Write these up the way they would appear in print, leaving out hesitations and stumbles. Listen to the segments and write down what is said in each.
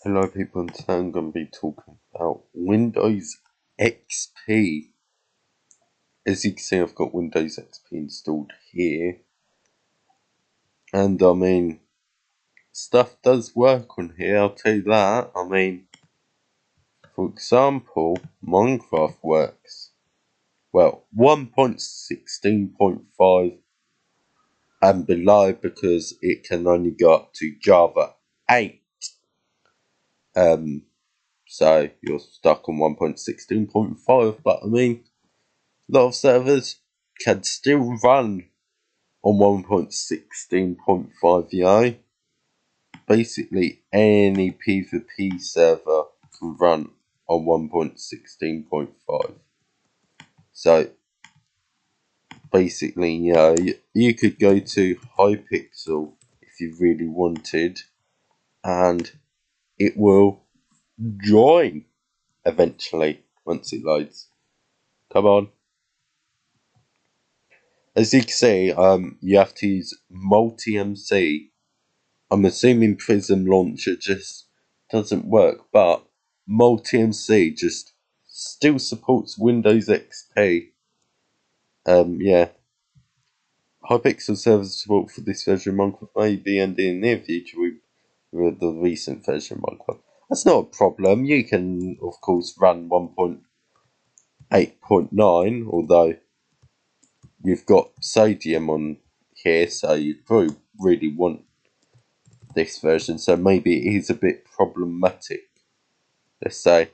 Hello people, and today I'm going to be talking about Windows XP. As you can see, I've got Windows XP installed here. And stuff does work on here, I'll tell you that. For example, Minecraft works. Well, 1.16.5 and below, because it can only go up to Java 8. So you're stuck on 1.16.5, but a lot of servers can still run on 1.16.5, Basically, any PvP server can run on 1.16.5. So, basically, you could go to Hypixel if you really wanted, and it will join eventually once it loads. Come on. As you can see, you have to use multi-MC. I'm assuming Prism Launcher just doesn't work, but multi-MC just still supports Windows XP. Yeah. Hypixel servers support for this version of Minecraft may be ending in the near future with the recent version of Minecraft. That's not a problem. You can, of course, run 1.8.9, although you've got Sodium on here, so you probably really want this version, so maybe it is a bit problematic, let's say.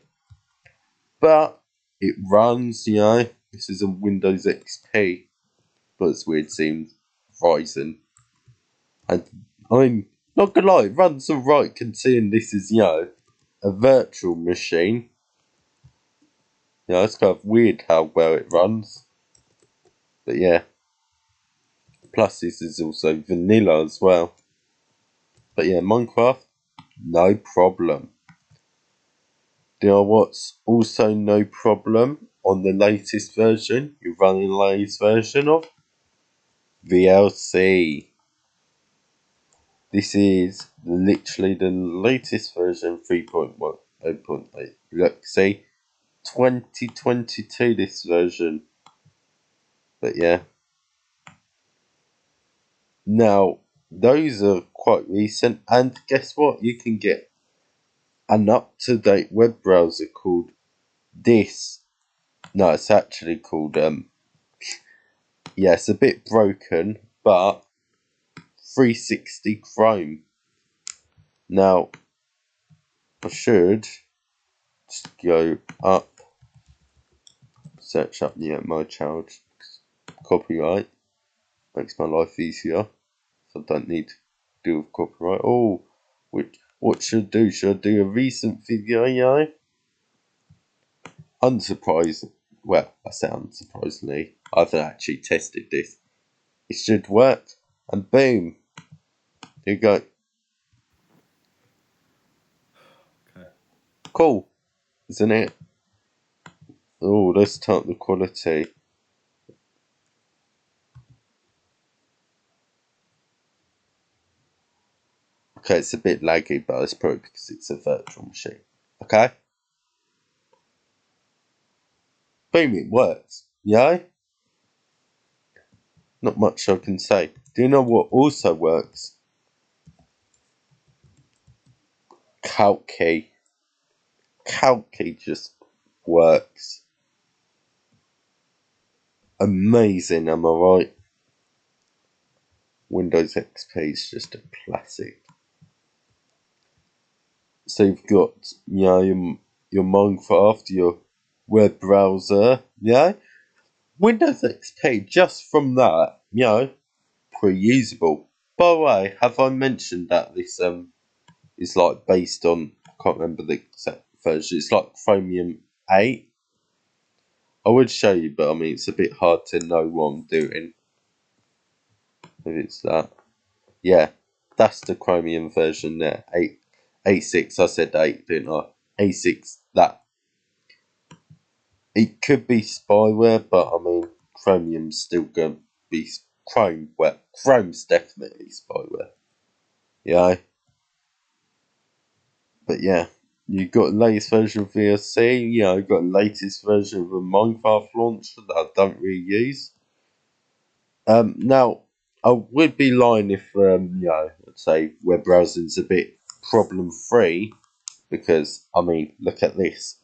But it runs, This is a Windows XP, but it's weird, seems Ryzen. And I'm not gonna lie, it runs alright considering this is, a virtual machine. It's kind of weird how well it runs. But yeah. Plus this is also vanilla as well. But yeah, Minecraft, no problem. Do you know what's also no problem on the latest version? You're running the latest version of VLC. This is literally the latest version, 3.1.0.8. Look, see, 2022 this version. But yeah. Now, those are quite recent, and guess what? You can get an up-to-date web browser called this. No, it's actually called, yeah, it's a bit broken, but 360 Chrome. Now, I should just go up, search up my child copyright. Makes my life easier, so I don't need to deal with copyright. Oh, what should I do? Should I do a recent video? Unsurprising. Well, I say unsurprisingly, I've actually tested this. It should work, and boom, here you go. Okay. Cool, isn't it? Oh, let's turn up the quality. Okay, it's a bit laggy, but it's probably because it's a virtual machine. Okay? Boom, it works. Not much I can say. Do you know what also works? Calc-key. Calc-key just works. Amazing, am I right? Windows XP is just a classic. So you've got, your Minecraft, your web browser, Windows XP, just from that, pretty usable. By the way, have I mentioned that this is like based on, I can't remember the exact version, it's like Chromium 8. I would show you, but it's a bit hard to know what I'm doing. If it's that. Yeah, that's the Chromium version there. 8, A6, I said 8, didn't I? A6, that. It could be spyware, but Chromium's still going to be Chrome. Well, Chrome's definitely spyware. But yeah, you got the latest version of VLC, you know, you got the latest version of the Minecraft launcher that I don't really use. Now, I would be lying if, you know, let's say web browsing's a bit problem free, because, I mean, look at this.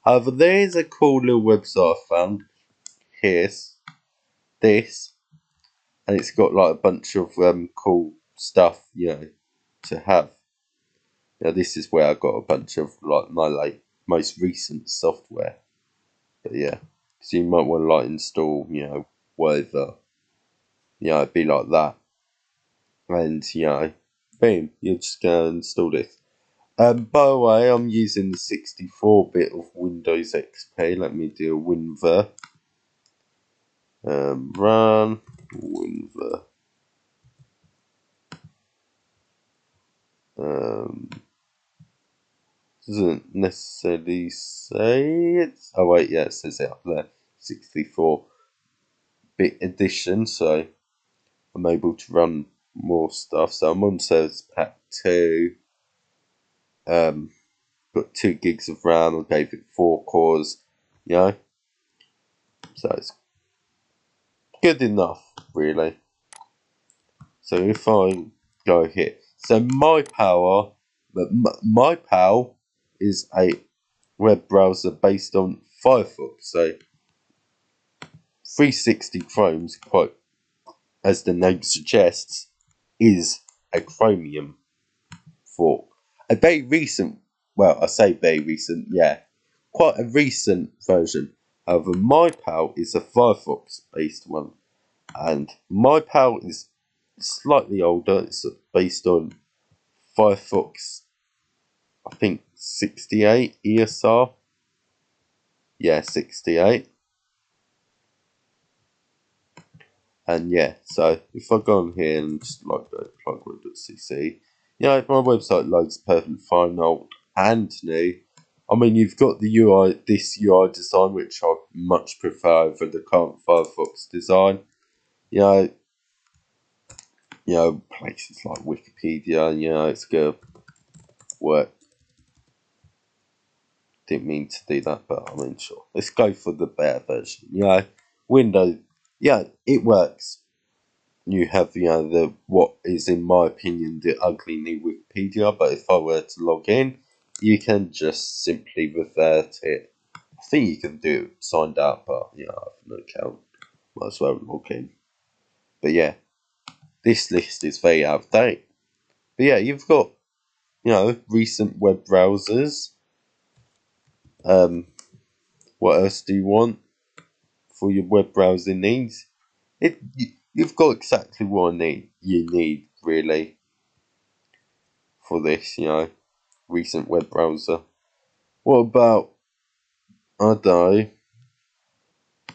However, there is a cool little website I found. Here's this, and it's got like a bunch of cool stuff, you know, to have. Now, this is where I got a bunch of like my most recent software. But yeah, so you might want to like install, you know, whatever. You know, it'd be like that. And, you know, boom, you're just going to install this. By the way, I'm using the 64-bit of Windows XP. Let me do a WinVer. Run WinVer. Doesn't necessarily say it. Oh wait, yeah, it says it up there. 64-bit edition, so I'm able to run more stuff. So I'm on Service Pack 2. Got 2 gigs of RAM. I gave it 4 cores. You know, so it's good enough, really. So if I go here, so MyPal is a web browser based on Firefox. So 360 Chrome's quite, as the name suggests, is a Chromium fork. A very recent, well, I say very recent, yeah, quite a recent version. However, MyPal is a Firefox based one, and MyPal is slightly older. It's based on Firefox, I think 68 ESR. Yeah, 68. And yeah, so if I go on here and just like go plugweb.cc, yeah, if my website loads perfectly fine, old and new. I mean, you've got the UI, this UI design, which I much prefer over the current Firefox design. You know, places like Wikipedia, you know, it's gonna work. Didn't mean to do that, but I mean, sure. Let's go for the better version. You know, Windows, yeah, it works. You have, you know, the what is in my opinion the ugly new Wikipedia, but if I were to log in, you can just simply revert it. I think you can do it signed up, but you know, I have no account. Might as well log in. But yeah, this list is very out of date. But yeah, you've got, you know, recent web browsers. What else do you want for your web browsing needs? You've got exactly what you need really for this, you know, recent web browser. What about, I don't know,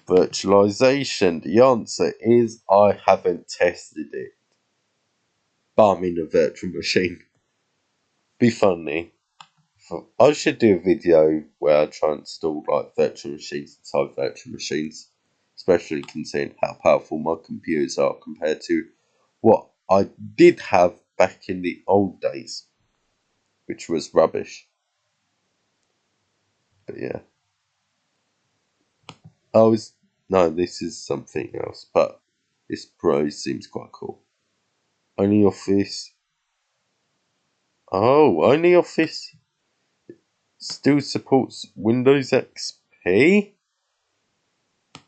virtualization? The answer is I haven't tested it, but I'm in a virtual machine. Be funny. I should do a video where I try and install like virtual machines inside virtual machines, especially considering how powerful my computers are compared to what I did have back in the old days, which was rubbish. But yeah. Oh, no, this is something else, but this Pro seems quite cool. OnlyOffice. Oh, OnlyOffice still supports Windows XP?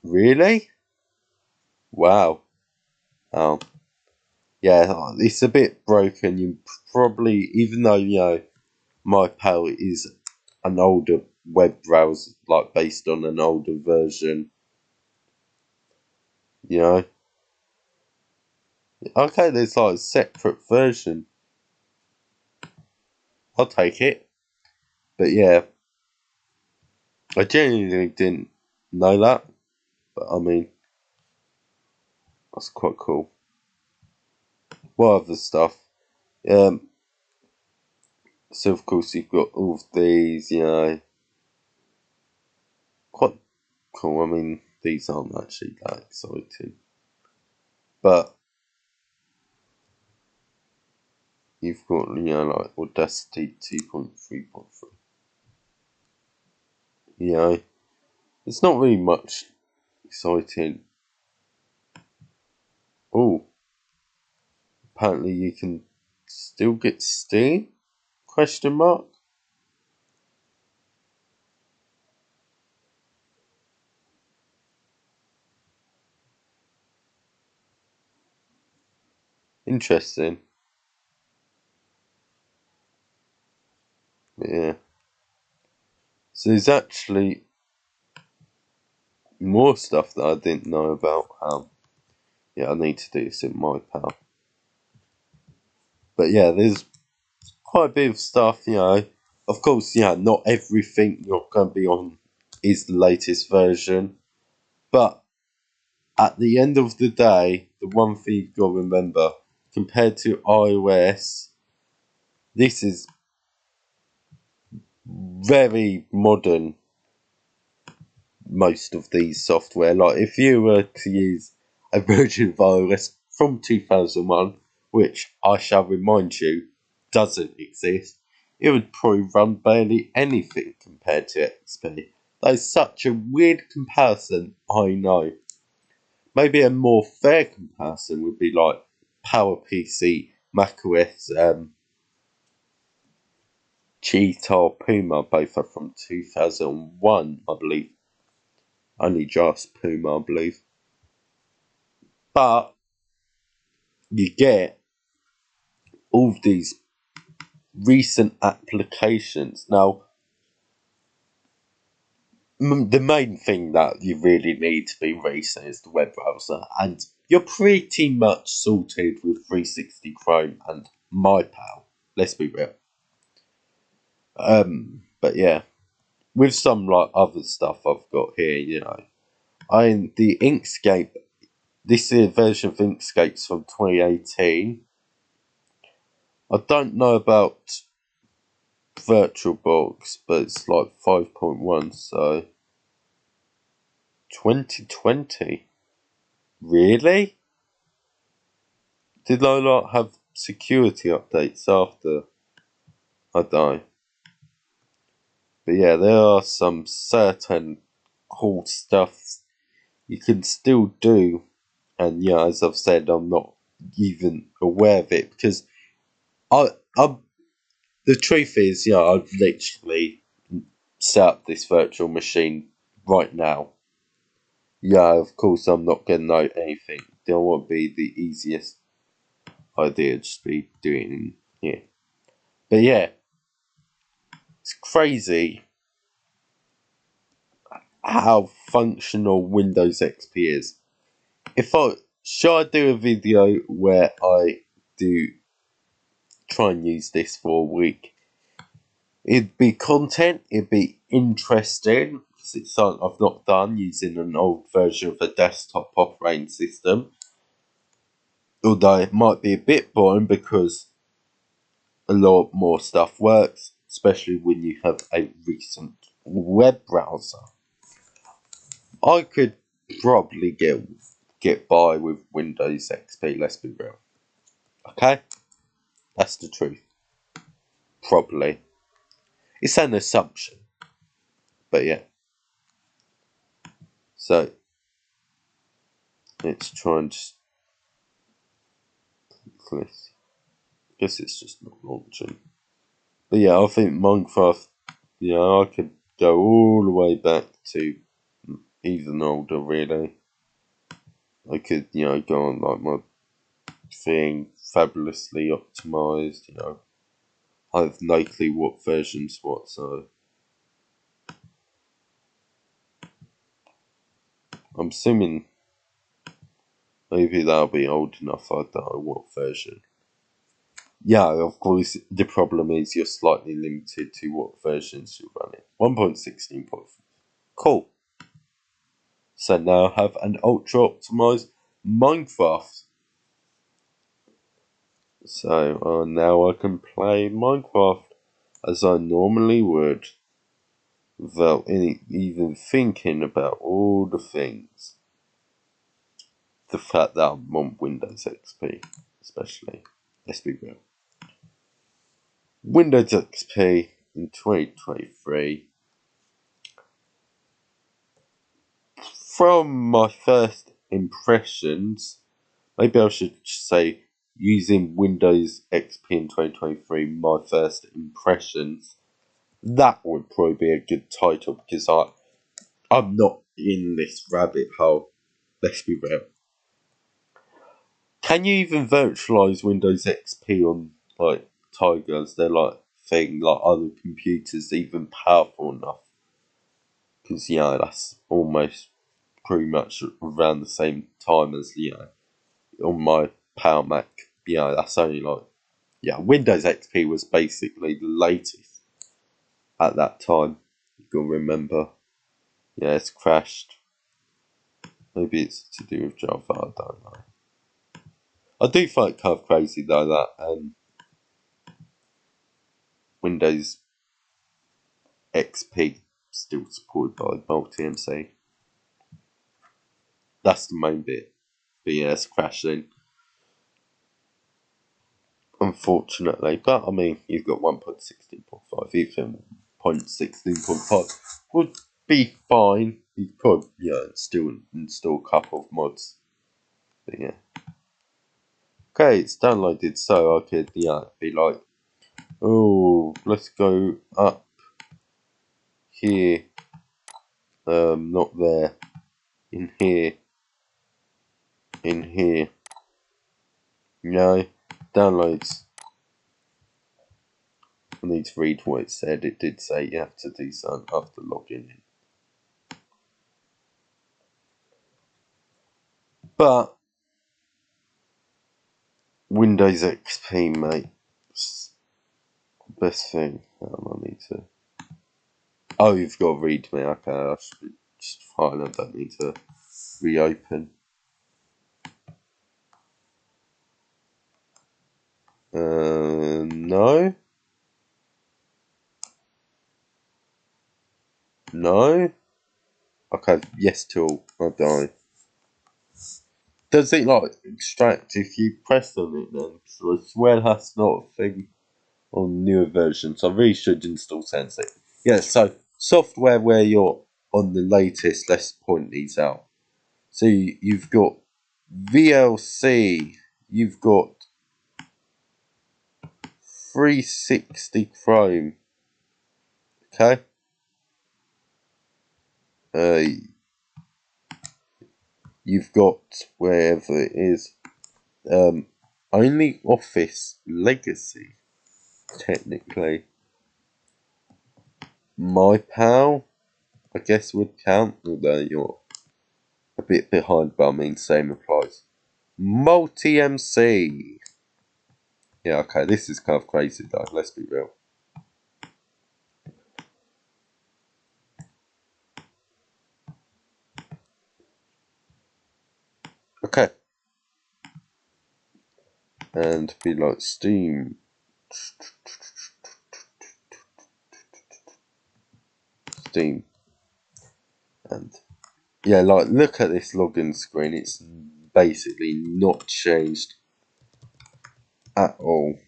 Really? Wow. Oh, yeah, it's a bit broken. You probably, even though, you know, MyPal is an older web browser, like based on an older version, you know. Okay, there's like a separate version. I'll take it. But yeah, I genuinely didn't know that. But I mean, that's quite cool. What other stuff? Um, so of course you've got all of these, you know, quite cool. I mean, these aren't actually that exciting, but you've got, like Audacity 2.3.3. It's not really much exciting. Oh, apparently you can still get Steam? Question mark? Interesting. Yeah. So there's actually more stuff that I didn't know about. I need to do this in my power. But yeah, there's quite a bit of stuff, Of course, not everything you're going to be on is the latest version. But at the end of the day, the one thing you've got to remember, compared to iOS, this is very modern, most of these software. Like, if you were to use a version of iOS from 2001, which I shall remind you doesn't exist, it would probably run barely anything compared to XP. That is such a weird comparison, I know. Maybe a more fair comparison would be like PowerPC, macOS, Cheetah, Puma, both are from 2001, I believe. Only just Puma, I believe. But you get all these recent applications. Now, the main thing that you really need to be recent is the web browser, and you're pretty much sorted with 360 Chrome and MyPal. Let's be real. But yeah, with some like other stuff I've got here, the Inkscape. This is a version of Inkscape's from 2018. I don't know about VirtualBox, but it's like 5.1, so 2020. Really? Did I not have security updates after I die? But yeah, there are some certain cool stuff you can still do, and as I've said, I'm not even aware of it because I'm. The truth is, I've literally set up this virtual machine right now. Yeah, of course, I'm not gonna know anything. That won't be the easiest idea, just be doing here. But yeah, it's crazy how functional Windows XP is. Should I do a video where I do try and use this for a week? It'd be content, it'd be interesting, because it's something I've not done using an old version of a desktop operating system. Although it might be a bit boring because a lot more stuff works, especially when you have a recent web browser. I could probably get by with Windows XP, let's be real. Okay? That's the truth. Probably. It's an assumption. But yeah. So, let's try and just click this. Guess it's just not launching. But yeah, I think Minecraft, I could go all the way back to even older, really. I could, go on like my thing, fabulously optimized, I have no clue what version's what, so I'm assuming maybe that'll be old enough, I don't know what version. Yeah, of course, the problem is you're slightly limited to what versions you're running. 1.16.4. Cool. So now I have an ultra optimized Minecraft. So now I can play Minecraft as I normally would without even thinking about all the things. The fact that I'm on Windows XP, especially. Let's be real. Windows XP in 2023. From my first impressions, maybe I should say using Windows XP in 2023, my first impressions. That would probably be a good title because I'm not in this rabbit hole. Let's be real. Can you even virtualize Windows XP on like Tigers? They're like thing like other computers even powerful enough? Because that's almost pretty much around the same time as on my Power Mac. That's only like Windows XP was basically the latest at that time. You gotta remember. It's crashed. Maybe it's to do with Java. I don't know. I do find it kind of crazy though that Windows XP still supported by multi-MC. That's the main bit. But it's crashing. Unfortunately. But I mean, you've got 1.16.5. Even 0.16.5 would be fine. You could probably still install a couple of mods. But okay, it's downloaded, so I could be like, oh, let's go up here, not there, in here, downloads. I need to read what it said. It did say you have to do something after logging in. But Windows XP, mate, best thing. I need to. Oh, you've got to read me. Okay, I should be just fine. I don't need to reopen. No. No. Okay, yes to all. I die. Does it like extract if you press on it then? So I swear that's not a thing on newer versions. I really should install Sensei. So software where you're on the latest, let's point these out. So you've got VLC, you've got 360 Chrome, okay? You've got wherever it is, only Office Legacy, technically. MyPal, I guess would count, although you're a bit behind, but I mean, same applies. Multi-MC. Okay, this is kind of crazy though, let's be real. Okay. And be like Steam. And like look at this login screen. It's basically not changed at all.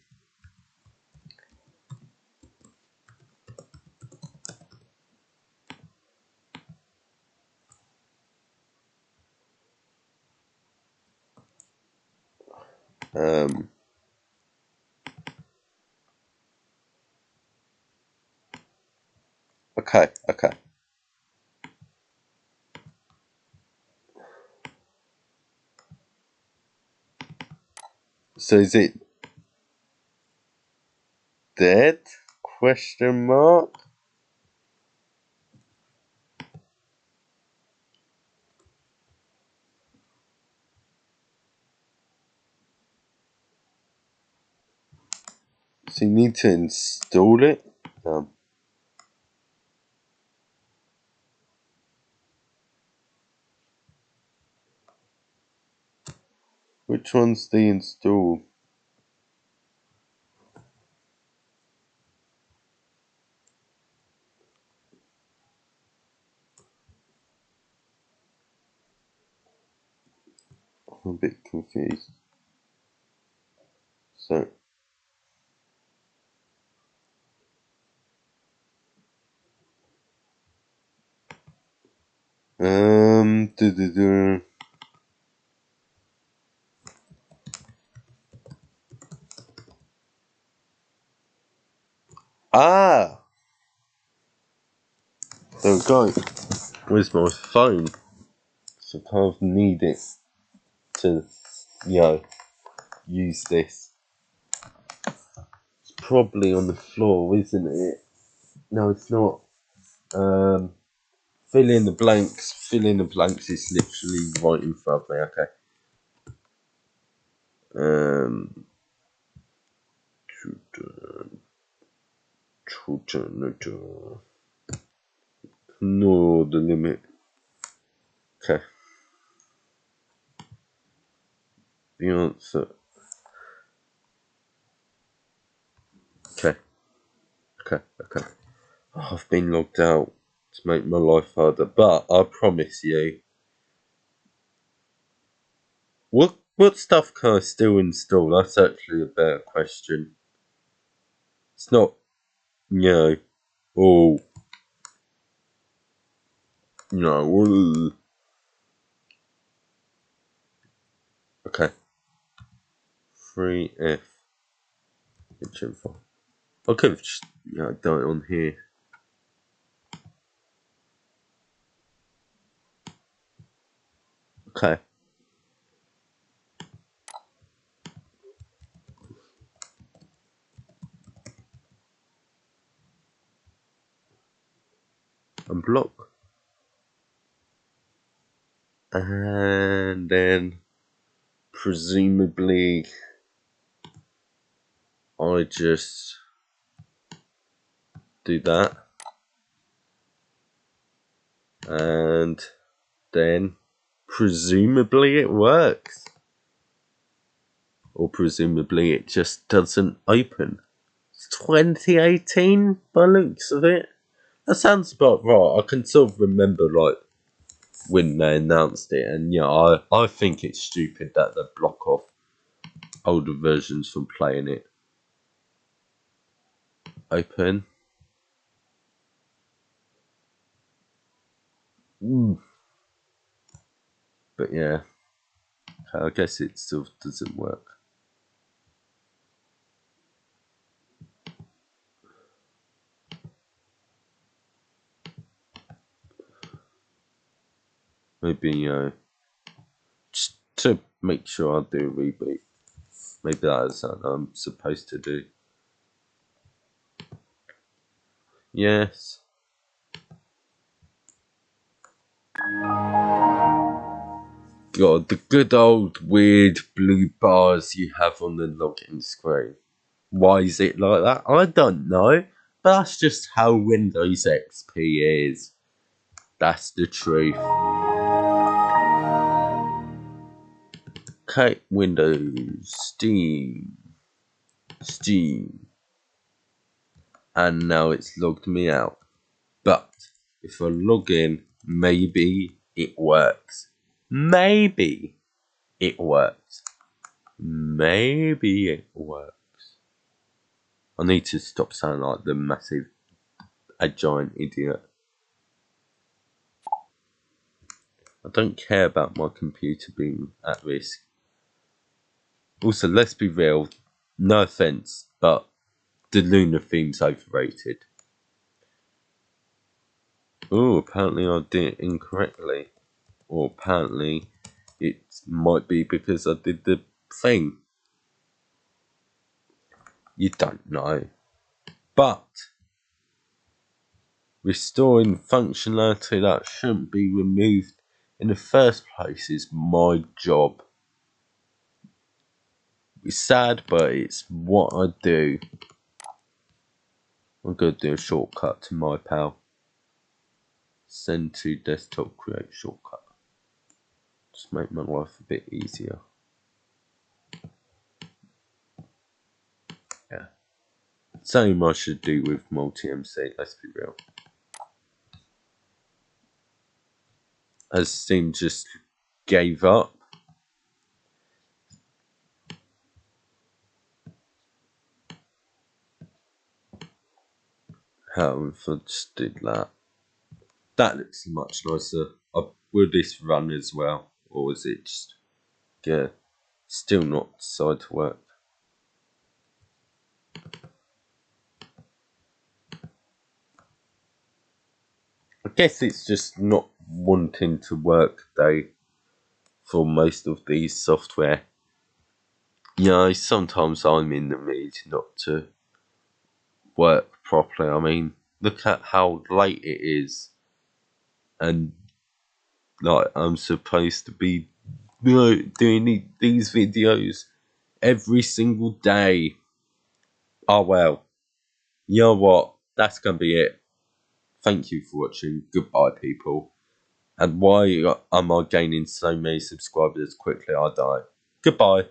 Okay. So is it dead? Question mark. So you need to install it. Which one's the install? I'm a bit confused. So Do, do, do. Ah, there we go. Where's my phone? So I kind of need it to, use this. It's probably on the floor, isn't it? No, it's not. Fill in the blanks. Fill in the blanks is literally right in front of me. Okay. No, the limit. Okay. The answer. Okay. Okay. Oh, I've been logged out to make my life harder, but I promise you. What stuff can I still install? That's actually a better question. It's not, oh, no. Okay. 3F. Info. I could have just, done it on here. Okay. Unblock. And then, presumably, I just do that. And then, presumably, it works. Or presumably, it just doesn't open. It's 2018 by looks of it. That sounds about right. I can sort of remember, when they announced it, and I think it's stupid that they block off older versions from playing it. Open. But yeah, I guess it still doesn't work. Maybe, just to make sure I do a reboot. Maybe that's what I'm supposed to do. Yes. God, the good old weird blue bars you have on the login screen. Why is it like that? I don't know. But that's just how Windows XP is. That's the truth. Okay, Windows, Steam. And now it's logged me out. But if I log in, maybe it works. Maybe it works. Maybe it works. I need to stop sounding like a giant idiot. I don't care about my computer being at risk. Also, let's be real, no offense, but the Luna theme's overrated. Oh, apparently I did it incorrectly. Or apparently it might be because I did the thing. You don't know. But restoring functionality that shouldn't be removed in the first place is my job. It's sad, but it's what I do. I'm going to do a shortcut to my pal. Send to desktop, create shortcut. Just make my life a bit easier. Yeah. Same I should do with multi-MC, let's be real. As Steam just gave up. How if I just did that? That looks much nicer. I will this run as well, or is it just still not decide to work? I guess it's just not wanting to work day for most of these software. Sometimes I'm in the mood not to work properly. I mean, look at how late it is, and like I'm supposed to be doing these videos every single day. Oh well, you know what? That's gonna be it. Thank you for watching. Goodbye, people. And why am I gaining so many subscribers quickly? I die. Goodbye.